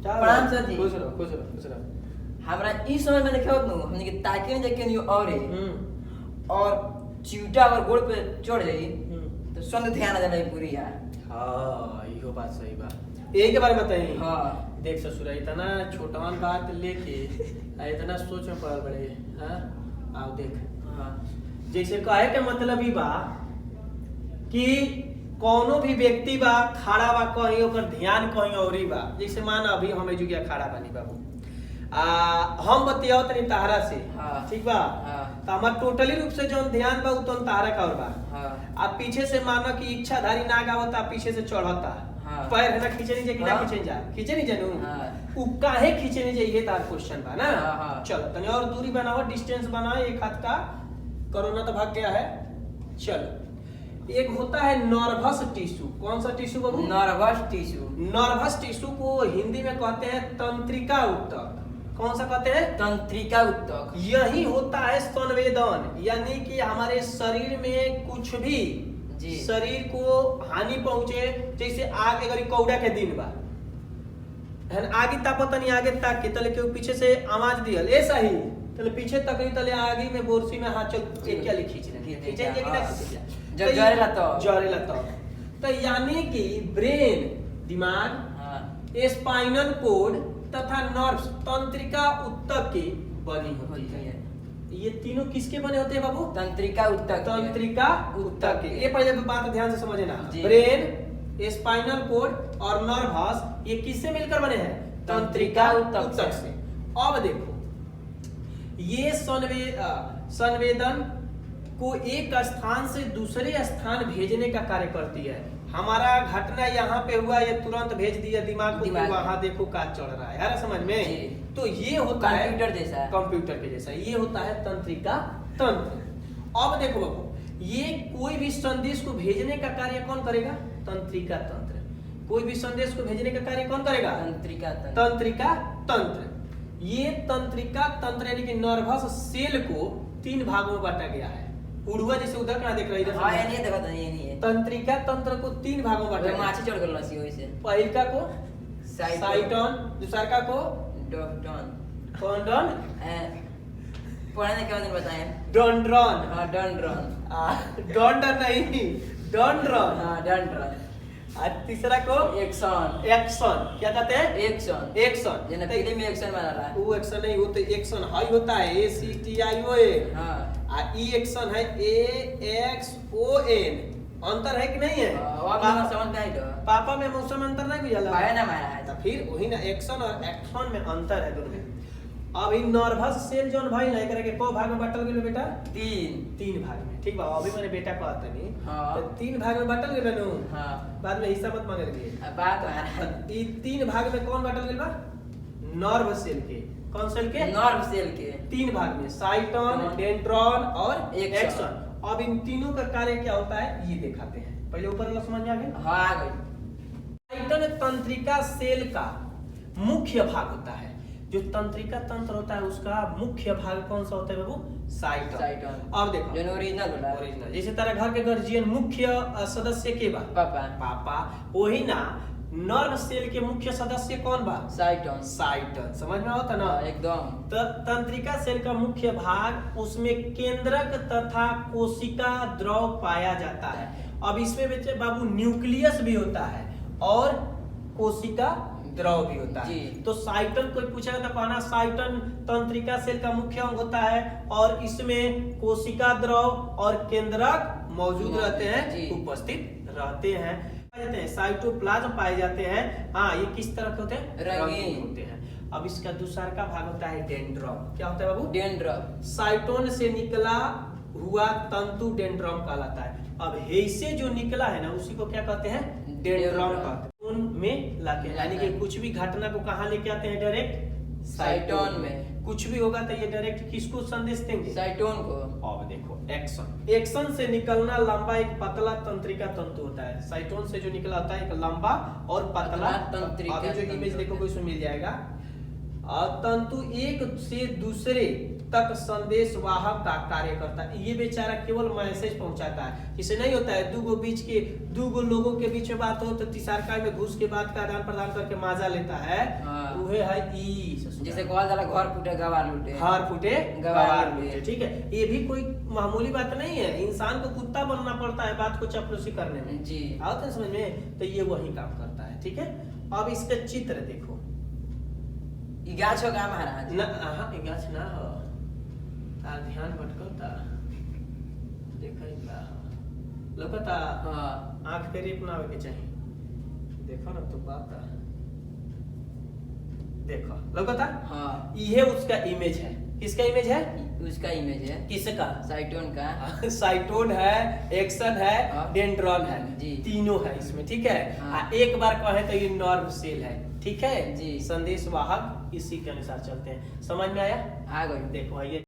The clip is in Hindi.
प्रणाम सर जी। खुश रहो खुश रहो खुश रहो। हमरा इस समय में देखे होत नु हमने के ताके में देखे नहीं और चिवटा अगर गोड़ पे चढ़ जाई तो संग ध्यान आ जाला पूरी यार। हाँ इहो बात सही बा। यही के बारे में बताई। हाँ देख ससुरा इतना छोटवान बात लेके इतना सोच में पड़ल बड़े। हाँ आओ देख। हाँ जैसे कहे के मतलब ही बा कि कोनो भी व्यक्ति बा खड़ा बा कहीं ओकर ध्यान कहीं औरी बा। जैसे मान अभी हम जुगिया खड़ा बानी बाबू हम बतियाओ तनी तारा से। हाँ। ठीक बा। हाँ। तो हमार टोटली रूप से जौन ध्यान बा उतन तारा का और बा। हाँ। अब पीछे से मानो कि इच्छाधारी नाग आवता पीछे से चढ़ता। हाँ। पैर है ना खींचे नहीं जाए कि ना हाँ। खींचे जा खींचे नहीं जानू। हाँ। उ काहे खींचे नहीं जाए ये तार क्वेश्चन बा ना। हाँ, हाँ। चलो तनी और दूरी बनाओ डिस्टेंस बनाओ एक हाथ का। कोरोना तो भाग गया है। चलो एक होता है नर्वस टिश्यू। कौन सा टिश्यू बाबू? Nervous tissue. नर्वस टिश्यू को हिंदी में कहते हैं तंत्रिका ऊतक। कौन सा कहते हैं? तंत्रिका ऊतक। यही होता है संवेदन यानी कि हमारे शरीर में कुछ भी जी। शरीर को हानि पहुंचे। जैसे आग अगर कौड़ा के दिन बा है आगे तापतनी आगे ताक के तले के पीछे से आवाज दियल ऐसा ही तले पीछे तक ही तले आगे में बोरसी में हाथ चल एक क्या लिखी खींचे कि ना खींचे जब जरेला तो यानी कि ब्रेन दिमाग हाँ स्पाइनल कोड तथा नर्व्स तंत्रिका ऊतक की बनी होती है। ये तीनों किसके बने होते हैं बाबू? तंत्रिका ऊतक। तंत्रिका ऊतक के। ये पहले बात ध्यान से समझना। जी। ब्रेन स्पाइनल कोड और नर्वस ये किससे मिलकर बने हैं? तंत्रिका ऊतक से। अब देखो ये संवेदन को एक स्थान से दूसरे स्थान भेजने का कार्य करती है। हमारा घटना यहाँ पे हुआ ये तुरंत भेज दिया दिमाग को कि वहां देखो का चढ़ रहा है यार समझ में। तो ये होता है कंप्यूटर जैसा। कंप्यूटर के जैसा ये होता है तंत्रिका तंत्र। अब देखो बाबू ये कोई भी संदेश को भेजने का कार्य कौन करेगा? तंत्रिका तंत्र। कोई भी संदेश को भेजने का कार्य कौन करेगा? तंत्रिका तंत्र। तंत्रिका तंत्र। ये तंत्रिका तंत्र यानी कि नर्वस सेल को 3 भागों में बांटा गया है। उड़ुआ जैसे उधर कहां देख रही है? हां ये नहीं देखा था ये नहीं है। तंत्रिका तंत्र को 3 भागों में बांटा गया है। माछी चढ़ गल सी ओइसे। पहिलका को साइटोन। दूसरा को डॉक्टन। कॉन्डन पढ़ने के बाद बताएं। डॉन्ड्रॉन। हां डॉन्ड्रॉन। डॉन्डर नहीं डॉन्ड्रॉन। हां डॉन्ड्रॉन। और तीसरा को एक्शन। एक्शन। क्या कहते हैं? एक्शन। एक्शन जने फिल्म में एक्शन मारा रहा है। वो एक्शन नहीं वो तो एक्शन हाई होता है ACTION। हां आ ई एक्शन है AXON। अंतर है कि नहीं है? अब हम समझ में आई तो पापा में मौसम अंतर नहीं बुझाला आया ना मारा है। तो फिर वही ना एक्शन और एक्शन में अंतर है दोनों में। अब इन नर्वस सेल जोन भाई ना एकरा के को भाग में बांटल गेल बेटा? 3 भाग में। ठीक बा अभी मैंने बेटा कहता नहीं। हां तो 3 भाग में बांटल गेल नु। हां बाद में हिस्सा मत मांगे लिए। अब बात आ रहा है। ई 3 भाग में कौन बांटल गेल बा? नर्व सेल के। कौन सेल के? नर्व सेल के 3 भाग में साइटोन डेंड्रॉन और एक्सन। एक्सन। अब इन तीनों का कार्य क्या होता है ये दिखाते हैं। पहले ऊपर वाला समझ में आ गया? हां आ गई। साइटन तंत्रिका सेल का मुख्य भाग होता है। जो तंत्रिका तंत्र होता है उसका मुख्य भाग कौन सा होता है बाबू? साइटन। अब देखो जो ओरिजिनल होला। ओरिजिनल जैसे तेरा घर के गार्जियन मुख्य सदस्य के बा? पापा। वही ना नर्व सेल के मुख्य सदस्य कौन बा? साइटन। समझ में आता ना? एकदम। तो तंत्रिका सेल का मुख्य भाग उसमें केंद्रक तथा कोशिका द्रव पाया जाता है। अब इसमें बच्चे बाबू न्यूक्लियस भी होता है और कोशिका द्रव भी होता है। तो साइटन कोई पूछेगा तो कहना साइटन तंत्रिका सेल का मुख्य अंग होता है और इसमें कोशिका द्रव और केंद्रक मौजूद रहते हैं उपस्थित रहते हैं। साइटोप्लाज्म पाए जाते हैं। हाँ ये किस तरह के होते हैं? रंगीन होते हैं। अब इसका दूसरा का भाग होता है डेंड्रम। क्या होता है बाबू? डेंड्रम। साइटोन से निकला हुआ तंतु डेंड्रम कहलाता है। अब हेसे जो निकला है ना उसी को क्या कहते हैं? डेंड्रम कहते हैं। में लाके यानी कि कुछ भी घटना को कहाँ लेके आते हैं? डायरेक्ट साइटोन में। कुछ भी होगा तो ये डायरेक्ट किसको संदेश देंगे? साइटोन को। अब देखो एक्शन से निकलना लंबा एक पतला तंत्रिका तंतु होता है। साइटोन से जो निकला होता है एक लंबा और पतला तंत्रिका। अभी जो इमेज देखोगे उसमें मिल जाएगा। तंतु एक से दूसरे तक संदेश वाहक का कार्य करता है। ये बेचारा केवल मैसेज पहुंचाता है, जिसे नहीं होता है दू गो लोगों के बीच में बात हो तो तीसरका में घुस के बात का आदान प्रदान करके मजा लेता है। वह है ई, जैसे कहल जाला घर फूटे गवार लूटे, हार फूटे गवार लूटे। ठीक है, ये भी कोई मामूली बात नहीं है, इंसान को कुत्ता बनना पड़ता है बात को चपलूसी करने में जी। आओ तो समझ में, तो ये वही काम करता है। ठीक है, अब इसका चित्र देखो, ई गाछ हो का महाराज ना हाँ ये गाछ ना हो, तार ध्यान भटकता, देखा का लोकता। हां आंख पे रेप ना होवे के चाहिए, देखो ना तो बात है, देखो लोकता। हां ये उसका इमेज है, किसका इमेज है? उसका इमेज है, किसका? साइटोन का। साइटोन है, एक्सन है, हाँ। डेंड्रॉन है जी। तीनों है इसमें। ठीक है, हाँ। एक बार कहे तो ये नर्व सेल है। ठीक है जी। संदेश वाहक इसी के अनुसार चलते हैं। समझ में आया? आ गई। देखो ये